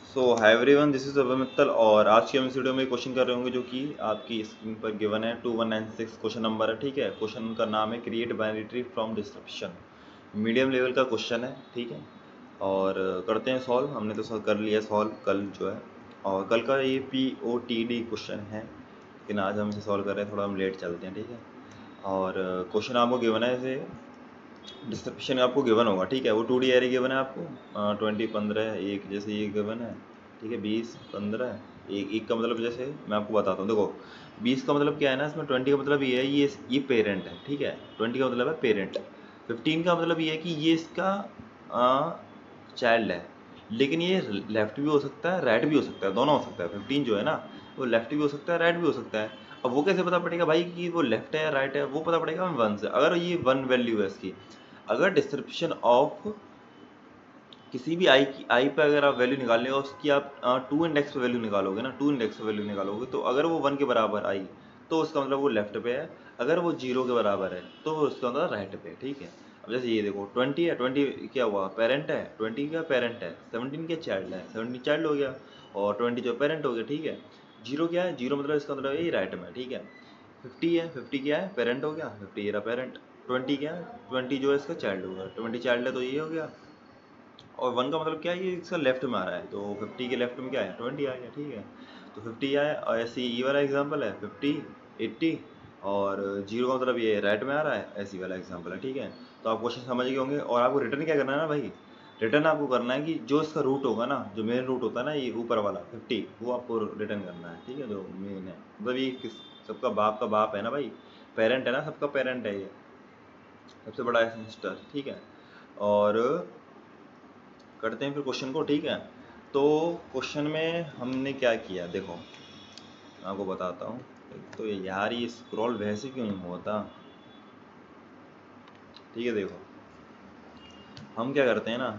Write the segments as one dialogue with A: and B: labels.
A: So hi everyone, this is Abhay Mittal और आज की हम इस वीडियो में क्वेश्चन कर रहे होंगे जो कि आपकी स्क्रीन पर गिवन है। 2196 क्वेश्चन नंबर है। ठीक है, क्वेश्चन का नाम है create binary tree from description. Medium level का क्वेश्चन है। ठीक है, और करते हैं सॉल्व। हमने तो सॉल्व कर लिया सॉल्व कल जो है, और कल का ये POTD क्वेश्चन है, लेकिन आज हम इसे सॉल्व कर रहे हैं, थोड़ा हम लेट चलते हैं। ठीक है, और क्वेश्चन आपको गिवन है, ऐसे डिस्क्रिप्शन आपको गिवन होगा। ठीक है, वो 2D एरे गिवन है आपको, 20 15 एक जैसे ये गिवन है। ठीक है, 20 15 एक एक का मतलब जैसे मैं आपको बताता हूँ। देखो 20 का मतलब क्या है ना, इसमें 20 का मतलब ये है, ये पेरेंट है। ठीक है, 20 का मतलब है पेरेंट। 15 का मतलब ये है कि ये इसका चाइल्ड है, लेकिन ये लेफ्ट भी हो सकता है राइट भी हो सकता है, दोनों हो सकता है। 15 जो है ना, वो लेफ्ट भी हो सकता है राइट भी हो सकता है। अब वो कैसे पता पड़ेगा भाई कि वो लेफ्ट है या राइट है? वो पता पड़ेगा 1 से। अगर ये 1 वैल्यू है इसकी, अगर डिस्क्रिप्शन ऑफ किसी भी आई पे अगर आप वैल्यू निकालने और उसकी आप 2 इंडेक्स पे वैल्यू निकालोगे ना, 2 इंडेक्स पे वैल्यू निकालोगे, तो अगर वो 1 के बराबर आई तो उसका मतलब वो लेफ्ट पे है। अगर वो 0 के बराबर है तो उसका मतलब राइट पे है। ठीक है, अब जैसे ये देखो 20 है, 20 क्या हुआ? पेरेंट है। 20 क्या पेरेंट है? 17 क्या चाइल्ड है? 17 चाइल्ड हो गया, और 20 जो पेरेंट हो गया। ठीक है, 0 क्या है? 0 मतलब इसका मतलब ये राइट में है। ठीक है, 50 है, 50 क्या है? पेरेंट हो गया, 50 ये रहा पेरेंट। 20 क्या है? 20 जो है इसका चाइल्ड होगा, 20 चाइल्ड है तो ये हो गया। और 1 का मतलब क्या है? ये इसका लेफ्ट में आ रहा है, तो 50 के लेफ्ट में क्या है? 20 आ गया। ठीक है, तो 50 आया। और ऐसे ये वाला एग्जांपल है 50 80, और 0 का मतलब ये राइट में आ रहा है, ऐसी वाला एग्जांपल है। ठीक है, तो आप क्वेश्चन समझ गए होंगे। और आपको रिटर्न क्या करना है ना भाई, रिटर्न आपको करना है कि जो इसका रूट होगा ना, जो मेन रूट होता है ना, ये ऊपर वाला 50, वो आपको रिटर्न करना है। ठीक है, जो मेन है, मतलब ये किस सबका बाप का बाप है ना भाई, पेरेंट है ना, सबका पेरेंट है ये, सबसे बड़ा एंसेस्टर। ठीक है, और करते हैं फिर क्वेश्चन को। ठीक है, तो क्वेश्चन में हमने क्या किया देखो, मैं आपको बताता हूँ। एक तो यार ये स्क्रॉल वैसे क्यों नहीं होता? ठीक है, देखो हम क्या करते हैं ना,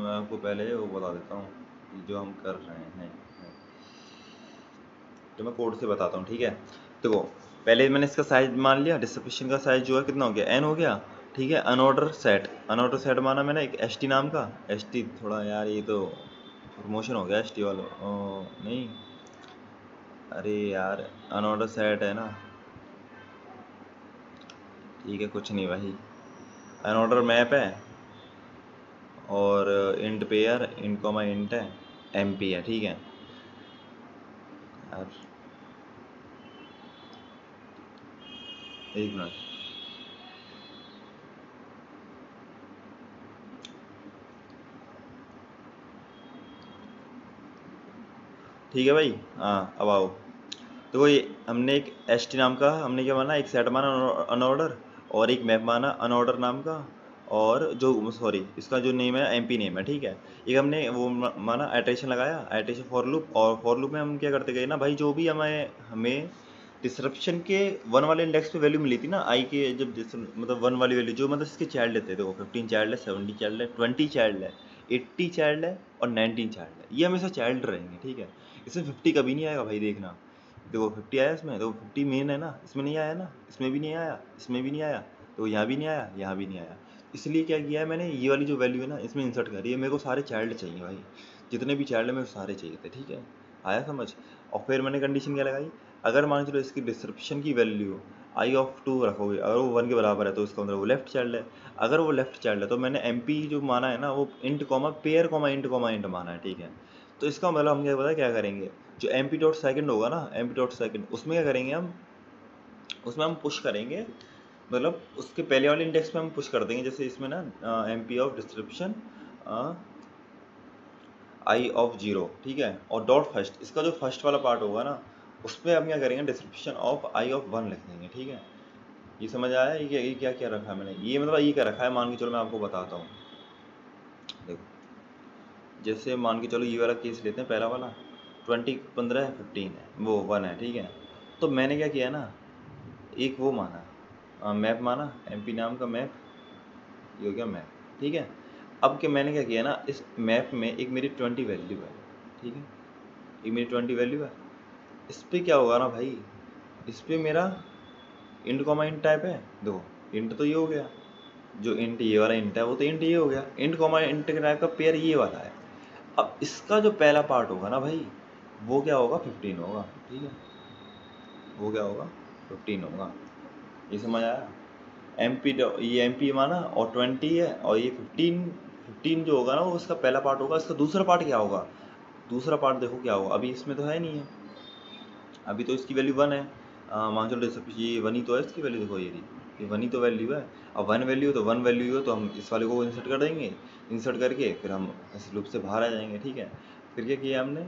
A: मैं आपको पहले वो बता देता हूँ कि जो हम कर रहे हैं, तो मैं कोड से बताता हूँ। ठीक है, देखो पहले मैंने इसका साइज मान लिया, डिस्क्रिप्शन का साइज जो है कितना हो गया? n हो गया। ठीक है, अनऑर्डर सेट माना मैंने एक st नाम का। st थोड़ा यार ये तो प्रमोशन हो गया st वाला, नहीं, अरे यार अनऑर्डर सेट है ना। ठीक है, कुछ नहीं भाई, अनऑर्डर मैप है, और int pair int comma int है, MP है। ठीक है यार, एक मिनट। ठीक है भाई, हाँ अब आओ। तो ये हमने एक st नाम का हमने क्या माना, एक सेट माना अनऑर्डर, और एक मैप माना अनऑर्डर नाम का, और जो सॉरी इसका जो नेम है MP नेम है। ठीक है, एक हमने वो माना आइटरेशन लगाया, आइटरेशन फॉर लूप। और फॉर लूप में हम क्या करते गए ना भाई, जो भी हमें हमें डिस्क्रिप्शन के 1 वाले इंडेक्स पे वैल्यू मिली थी ना, आई के, जब मतलब 1 वाली वैल्यू जो मतलब इसके चाइल्ड थे, देखो 15 चाइल्ड है, 70 चाइल्ड है, 20 चाइल्ड है, 80 चाइल्ड है, और 19 चाइल्ड है। ये हमेशा चाइल्ड रहेंगे। ठीक है, इसमें 50 कभी नहीं आएगा भाई, देखना। देखो 50 आया इसमें, देखो 50 मेन है ना, इसमें नहीं आया ना, इसमें भी नहीं आया, इसमें भी नहीं आया, तो यहाँ भी नहीं आया, यहाँ भी नहीं आया। इसलिए क्या किया है मैंने, ये वाली जो वैल्यू है ना इसमें इंसर्ट करी है। मेरे को सारे चाइल्ड चाहिए भाई, जितने भी चाइल्ड है मेरे को सारे चाहिए थे। ठीक है, आया समझ? और फिर मैंने कंडीशन क्या लगाई, अगर मान के चलो इसकी डिस्क्रिप्शन की वैल्यू i(2) रखोगे, अगर वो 1 के बराबर है तो इसका मतलब वो लेफ्ट चाइल्ड है। अगर वो लेफ्ट चाइल्ड है तो मैंने MP जो माना है ना, वो int comma pair comma int माना है। ठीक है, तो इसका मतलब हम क्या पता क्या करेंगे, जो MP.second होगा ना, MP.second, उसमें क्या करेंगे हम, उसमें हम पुश करेंगे, मतलब उसके पहले वाले इंडेक्स पे हम पुश कर देंगे। जैसे इसमें ना MP ऑफ डिस्क्रिप्शन i(0), ठीक है, और डॉट फर्स्ट, इसका जो फर्स्ट वाला पार्ट होगा ना, उस पर हम क्या करेंगे, डिस्क्रिप्शन ऑफ i(1) लिख देंगे। ठीक है, ये समझ आया? ये क्या क्या रखा है मैंने, ये मतलब ये क्या रखा है, मान के चलो मैं आपको बताता हूँ। देखो जैसे मान के चलो ये वाला केस लेते हैं, पहला वाला 20 15 15 है, वो 1 है। ठीक है, तो मैंने क्या किया ना, एक वो माना मैप माना, MP नाम का मैप, ये हो गया मैप। ठीक है, अब क्या मैंने क्या किया ना, इस मैप में एक मेरी 20 वैल्यू है। ठीक है, एक मेरी 20 वैल्यू है। इस पे क्या होगा ना भाई, इस पे मेरा इंट कॉमा इंट टाइप है। देखो इंट तो ये हो गया, जो इंट ये वाला इंट है वो तो इंट ये हो गया, इंट कॉमा इंट के टाइप का पेयर ये वाला है। अब इसका जो पहला पार्ट होगा ना भाई, वो क्या होगा, 15 होगा, ठीक है, वो क्या होगा, 15 होगा। ये समझ आया। MP ये MP माना और 20 है, और ये 15 जो होगा ना वो इसका पहला पार्ट होगा। इसका दूसरा पार्ट क्या होगा, दूसरा पार्ट देखो क्या होगा, अभी इसमें तो है नहीं है, अभी तो इसकी वैल्यू 1 है, मान चलो ये 1 ही तो है इसकी वैल्यू, देखो ये रही, ये 1 ही तो वैल्यू है। अब 1 वैल्यू तो 1 वैल्यू है तो हम इस वाले को इंसर्ट कर देंगे, इंसर्ट करके फिर हम इस लूप से बाहर आ जाएंगे, ठीक है। फिर क्या किया हमने,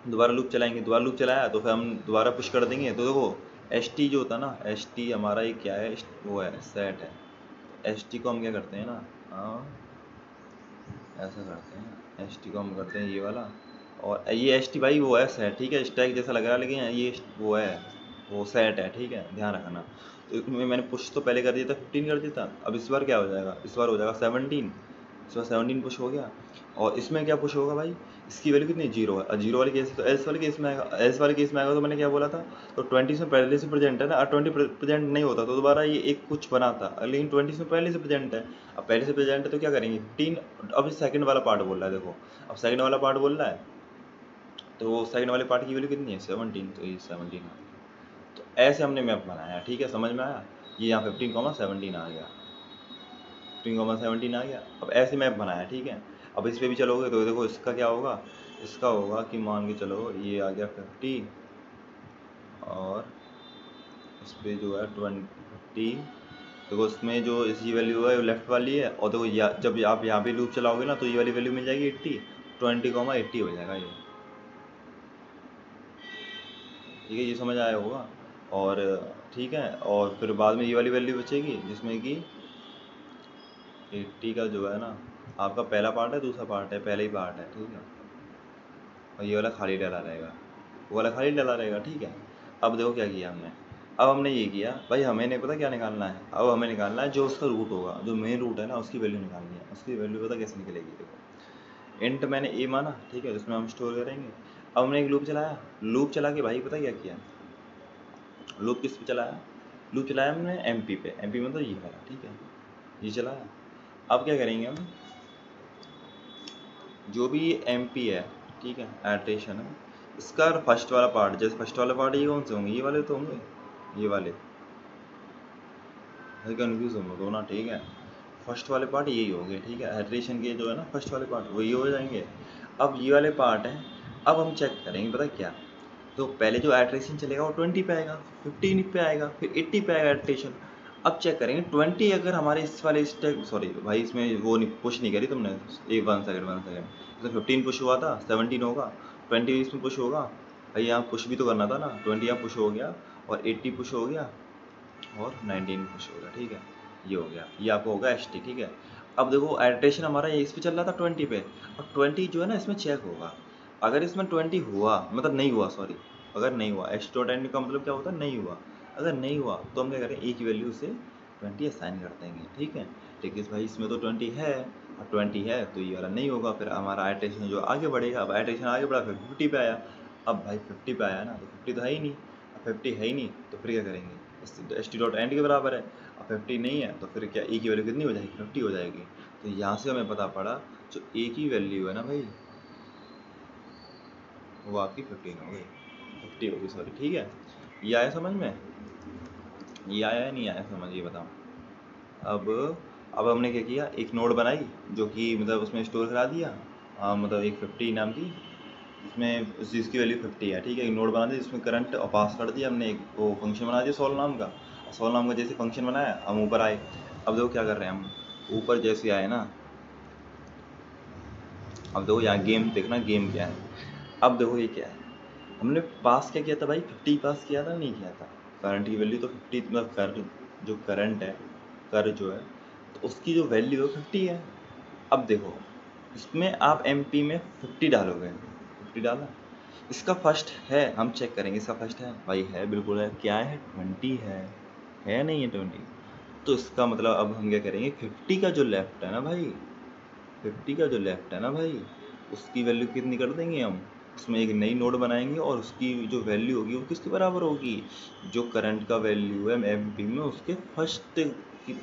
A: दोबारा लूप चलाएंगे, दोबारा लूप चलाया तो फिर हम दोबारा पुश कर देंगे। तो देखो ST जो होता है ना, ST हमारा ये क्या है, वो है सेट है। ST को हम क्या करते हैं ना, हाँ ऐसा करते हैं, ST को हम करते हैं ये वाला, और ये ST भाई वो है सेट, ठीक है, स्टैक जैसा लग रहा है लेकिन ये वो है, वो सेट है, ठीक है, ध्यान रखना। तो इसमें मैंने पुश तो पहले कर दिया था, 15 कर दिया था, अब इस बार क्या हो जाएगा, इस बार हो जाएगा 17, इस बार 17 पुश हो गया। और इसमें क्या पुश होगा भाई, इसकी वैल्यू कितनी, 0 है, और 0 वाले केस तो एस वाले केस में आएगा, एस वाले केस में आएगा तो मैंने क्या बोला था, तो 20 में पहले से प्रेजेंट है ना, और 20 प्रेजेंट नहीं होता तो दोबारा ये एक कुछ बना था, लेकिन 20 में पहले से प्रेजेंट है। अब पहले से प्रेजेंट है तो क्या करेंगे 15, अब सेकंड वाला पार्ट बोल रहा है, देखो अब सेकंड वाला पार्ट बोल रहा है, तो सेकंड वाले पार्ट की वैल्यू कितनी है 17, तो ये 17 है। तो ऐसे हमने मैप बनाया, ठीक है, समझ में आया। ये यहाँ 15,17 आ गया, 15,17 आ गया। अब ऐसे मैप बनाया, ठीक है। अब इस पे भी चलोगे तो देखो इसका क्या होगा, इसका होगा कि मान के चलो ये आ गया 50, और इस पे जो है 20, देखो इसमें जो इसकी वैल्यू है वो लेफ्ट वाली है, और देखो जब आप यहाँ पे लूप चलाओगे ना तो ये वाली वैल्यू मिल जाएगी 80, 20,80 हो जाएगा ये, ठीक है, ये समझ आया होगा। और ठीक है, और फिर बाद में ये वाली वैल्यू बचेगी जिसमें कि 80 का जो है ना, आपका पहला पार्ट है, दूसरा पार्ट है, पहला ही पार्ट है, ठीक है, और ये वाला खाली डला रहेगा, वो वाला खाली डला रहेगा, ठीक है। अब देखो क्या किया हमने, अब हमने ये किया भाई, हमें नहीं पता क्या निकालना है, अब हमें निकालना है जो उसका रूट होगा, जो मेन रूट है ना उसकी वैल्यू निकालनी है। उसकी वैल्यू पता कैसे निकलेगी, देखो इंट मैंने ए माना, ठीक है, जिसमें हम स्टोर करेंगे। अब हमने एक लूप चलाया, लूप चला के भाई पता क्या किया, लूप किस पे चलाया, लूप चलाया हमने MP पे, MP मतलब ये वाला, ठीक है, ये चलाया। अब क्या करेंगे हम, जो भी ये MP है, ठीक है, एट्रेशन है, इसका फर्स्ट वाला पार्ट, जैसे फर्स्ट वाला पार्ट ये कौन से होंगे, ये वाले तो होंगे, ये वाले, भाई कन्फ्यूज होंगे दो ना, ठीक है, फर्स्ट वाले पार्ट यही हो गए, ठीक है, एट्रेशन के जो है ना फर्स्ट वाले पार्ट वही हो जाएंगे। अब ये वाले पार्ट हैं, अब हम चेक करेंगे पता क्या, तो पहले जो एट्रेशन चलेगा वो 20 पे आएगा, 15 पे आएगा, फिर 80 पे आएगा एट्रेशन। अब चेक करेंगे 20 अगर हमारे इस वाले स्टेप, सॉरी भाई इसमें वो नहीं पुश नहीं करी तुमने, एक 1 सेकंड, तो 15 पुश हुआ था, 17 होगा, 20 इसमें पुश होगा, भाई यहाँ पुश भी तो करना था ना, 20 यहाँ पुश हो गया, और 80 पुश हो गया, और 19 पुश हो गया, ठीक है, ये हो गया, ये आपको होगा ST, ठीक है। अब देखो एट्रेशन हमारा ये इस पे चल रहा था 20 पे, और 20 जो है ना इसमें चेक होगा, अगर इसमें 20 हुआ, मतलब नहीं हुआ, सॉरी, अगर नहीं हुआ, ST का मतलब क्या होता है, नहीं हुआ, अगर नहीं हुआ तो हम क्या करें, ए की वैल्यू से 20 असाइन कर देंगे, ठीक है। लेकिन भाई इसमें तो 20 है, और 20 है तो ये वाला नहीं होगा, फिर हमारा एट्रेशन जो आगे बढ़ेगा, अब एट्रेशन आगे बढ़ा फिर 50 पे आया। अब भाई 50 पे आया ना, तो 50 तो है ही नहीं, अब 50 है ही नहीं तो फिर क्या करेंगे, ST.AND के बराबर है, अब 50 नहीं है तो फिर क्या ए की वैल्यू कितनी हो जाएगी, 50 हो जाएगी। तो यहाँ से हमें पता पड़ा जो ए की वैल्यू है ना भाई, वो आपकी 15 हो गई, 50 होगी, सॉरी, ठीक है। ये आया समझ में, ये आया या नहीं आया समझ, ये बताओ। अब अब हमने क्या किया, एक नोड बनाई जो कि मतलब उसमें स्टोर करा दिया, मतलब एक 50 नाम की, इसमें जिसकी वैल्यू 50 है, ठीक है, एक नोड बना दिया जिसमें करंट और पास कर दिया हमने, एक वो फंक्शन बना दिया सॉल्व नाम का, सॉल्व नाम का जैसे फंक्शन बनाया हम ऊपर आए। अब देखो क्या कर रहे हैं हम, ऊपर जैसे आए ना, अब देखो यहाँ गेम देखना, गेम क्या है, अब देखो ये क्या है, हमने पास क्या किया था भाई, 50 पास किया था, नहीं किया था, करंट की वैल्यू तो 50, मतलब कर जो करंट है, कर जो है, तो उसकी जो वैल्यू है 50 है। अब देखो इसमें आप MP में 50 डालोगे, 50 डाला, इसका फर्स्ट है, हम चेक करेंगे इसका फर्स्ट है, भाई है, बिल्कुल है, क्या है 20 है नहीं है 20, तो इसका मतलब अब हम क्या करेंगे, 50 का जो लेफ्ट है ना भाई, 50 का जो लेफ्ट है ना भाई, उसकी वैल्यू कितनी कर देंगे हम, उसमें एक नई नोड बनाएंगे, और उसकी जो वैल्यू होगी वो किसके बराबर होगी, जो करंट का वैल्यू है MP में उसके फर्स्ट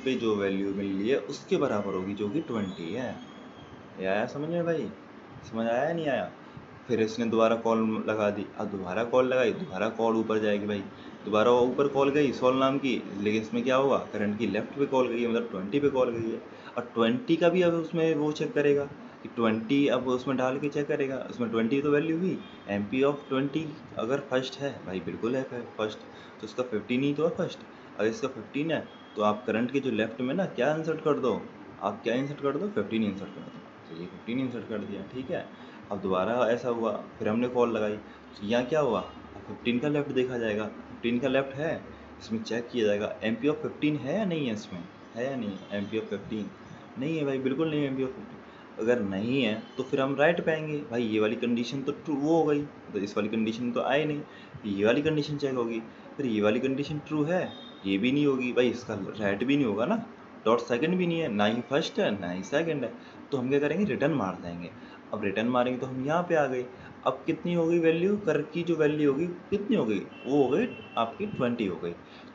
A: पे जो वैल्यू मिल रही है उसके बराबर होगी, जो कि 20 है। ये आया समझ में भाई। समझ आया या नहीं आया? फिर इसने दोबारा कॉल लगा दी, अब दोबारा कॉल लगाई, दोबारा कॉल ऊपर जाएगी भाई, दोबारा ऊपर कॉल गई सॉल्व नाम की, लेकिन इसमें क्या हुआ, करंट की लेफ्ट पे कॉल गई है, मतलब 20 पे कॉल गई है। और 20 का भी अब उसमें वो चेक करेगा कि 20 अब उसमें डाल के चेक करेगा, उसमें 20 तो वैल्यू हुई, MP ऑफ 20 अगर फर्स्ट है भाई, बिल्कुल है फर्स्ट, तो उसका 15 ही तो है फर्स्ट। अगर इसका 15 है तो आप करंट के जो लेफ्ट में ना क्या इंसर्ट कर दो, आप क्या इंसर्ट कर दो, 15 इंसर्ट कर दो, तो ये 15 इंसर्ट कर दिया, ठीक है। अब दोबारा ऐसा हुआ, फिर हमने कॉल लगाई, तो यहाँ क्या हुआ, 15 का लेफ्ट देखा जाएगा, 15 का लेफ्ट है, इसमें चेक किया जाएगा MP ऑफ 15 है या नहीं है, इसमें है या नहीं है MP ऑफ 15, नहीं है भाई, बिल्कुल नहीं है MP ऑफ 15। अगर नहीं है तो फिर हम राइट पाएंगे भाई, ये वाली कंडीशन तो ट्रू वो हो गई, तो इस वाली कंडीशन तो आई नहीं, ये वाली कंडीशन चेक होगी, फिर ये वाली कंडीशन ट्रू है, ये भी नहीं होगी भाई, इसका राइट भी नहीं होगा ना, डॉट सेकंड भी नहीं है, ना ही फर्स्ट है ना ही सेकंड है, तो हम क्या करेंगे, रिटर्न मार देंगे। अब रिटर्न मारेंगे तो हम यहाँ पे आ गए, अब कितनी हो गई वैल्यू, कर की जो वैल्यू होगी कितनी हो गई, वो हो गई आपकी 20 हो गई।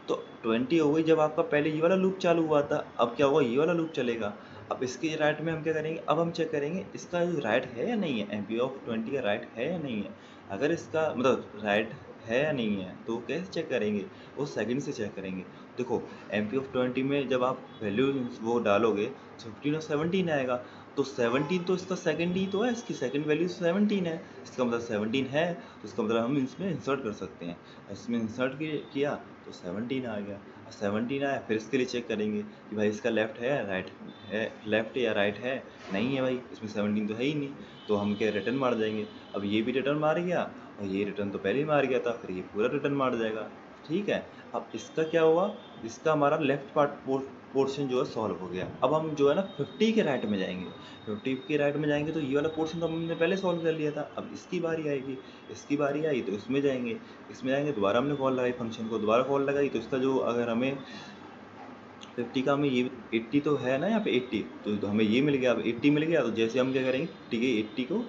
A: तो 20 हो गई जब आपका पहले ये वाला लूप चालू हुआ था, अब क्या हुआ, ये वाला लूप चलेगा। अब इसके राइट में हम क्या करेंगे, अब हम चेक करेंगे इसका राइट है या नहीं है, MP ऑफ 20 का राइट है या नहीं है। अगर इसका मतलब राइट है या नहीं है तो कैसे चेक करेंगे, वो सेकंड से चेक करेंगे। देखो MP ऑफ 20 में जब आप वैल्यू वो डालोगे 15 और 17 आएगा, तो 17 तो इसका सेकंड ही तो है, इसकी सेकंड वैल्यू 17 है, इसका मतलब 17 है, तो इसका मतलब हम इसमें इंसर्ट कर सकते हैं, इसमें इंसर्ट किया तो 17 आ गया, और 17 आया, फिर इसके लिए चेक करेंगे कि भाई इसका लेफ्ट है या राइट है, लेफ्ट या राइट है, नहीं है भाई, इसमें 17 तो है ही नहीं, तो हम क्या रिटर्न मार जाएंगे। अब ये भी रिटर्न मार गया, और ये रिटर्न तो पहले ही मार गया था, फिर ये पूरा रिटर्न मार जाएगा, ठीक है। अब इसका क्या हुआ, इसका हमारा लेफ्ट पार्ट पोर्शन जो है सॉल्व हो गया। अब हम जो है ना 50 के राइट में जाएंगे, 50 के राइट में जाएंगे तो ये वाला पोर्शन तो हमने पहले सॉल्व कर लिया था, अब इसकी बारी आएगी, इसकी बारी आई तो इसमें जाएंगे, इसमें जाएंगे, दोबारा हमने कॉल लगाई फंक्शन को, दोबारा कॉल लगाई, तो इसका जो अगर हमें 50 का हमें ये 80 तो है ना यहाँ पे 80, तो हमें ये मिल गया, अब 80 मिल गया, तो जैसे हम क्या करेंगे 50 के 80 को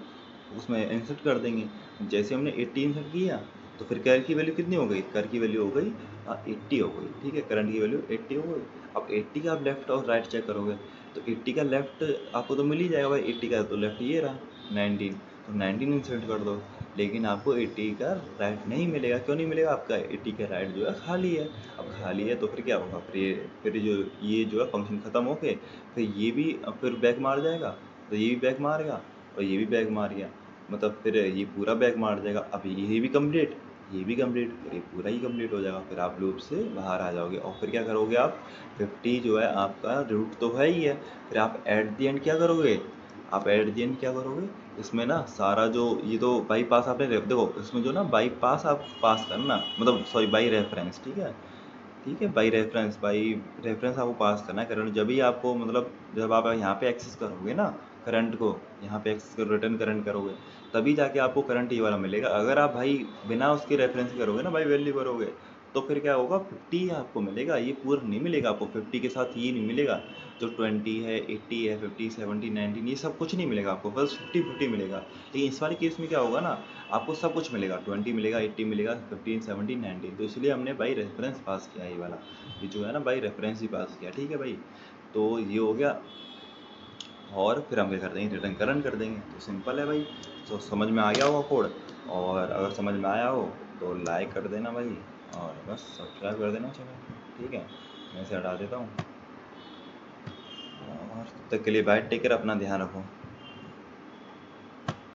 A: उसमें इंसर्ट कर देंगे, जैसे हमने 80 इंसर्ट किया तो फिर कर की वैल्यू कितनी हो गई, कर की वैल्यू हो गई 80 हो गई, ठीक है, करंट की वैल्यू 80 हो गई। अब 80 का आप लेफ्ट और राइट चेक करोगे तो 80 का लेफ्ट आपको तो मिल ही जाएगा भाई, 80 का तो लेफ्ट ये रहा 19, तो 19 इंसर्ट कर दो, लेकिन आपको 80 का राइट नहीं मिलेगा, क्यों नहीं मिलेगा, आपका 80 का राइट जो है खाली है। अब खाली है तो फिर क्या होगा, फिर जो ये जो है फंक्शन ख़त्म होके फिर ये भी फिर बैक मार जाएगा, तो ये भी बैक मारेगा और ये भी बैक मार गया, मतलब फिर ये पूरा बैक मार जाएगा। अब ये भी कंप्लीट, ये भी कंप्लीट, फिर ये पूरा ही कंप्लीट हो जाएगा, फिर आप लूप से बाहर आ जाओगे, और फिर क्या करोगे आप, 50 जो है आपका रूट तो है ही है, फिर आप एट दी एंड क्या करोगे, आप एट दी एंड क्या करोगे, इसमें ना सारा जो ये तो बाई पास आपने देखो इसमें जो ना बाई पास आप पास करना, मतलब सॉरी बाई रेफरेंस, ठीक है, ठीक है, बाई रेफरेंस आपको पास करना है करंट, जब भी आपको मतलब जब आप यहाँ पे एक्सेस करोगे ना करंट को, यहाँ पे एक्सेस कर रिटर्न करंट करोगे तभी जाके आपको करंट ये वाला मिलेगा। अगर आप भाई बिना उसके रेफरेंस करोगे ना, भाई वैल्यू करोगे, तो फिर क्या होगा, 50 आपको मिलेगा, ये पूरा नहीं मिलेगा आपको, 50 के साथ ये नहीं मिलेगा, जो 20 है 80 है 50 70 19 ये सब कुछ नहीं मिलेगा आपको, बस 50 मिलेगा। लेकिन इस वाले केस में क्या होगा ना, आपको सब कुछ मिलेगा, 20 मिलेगा 80 मिलेगा 15 17 19, तो इसलिए हमने बाई रेफरेंस पास किया ये वाला, ये जो है ना बाई रेफरेंस ही पास किया, ठीक है भाई। तो ये हो गया, और फिर हम क्या कर देंगे, रिटर्न करंट कर देंगे, तो सिंपल है भाई। तो समझ में आ गया होगा कोड, और अगर समझ में आया हो तो लाइक कर देना भाई, और बस सब्सक्राइब कर देना चैनल, ठीक है। मैं इसे हटा देता हूँ, और तब तक के लिए बाय, टेक केयर, अपना ध्यान रखो।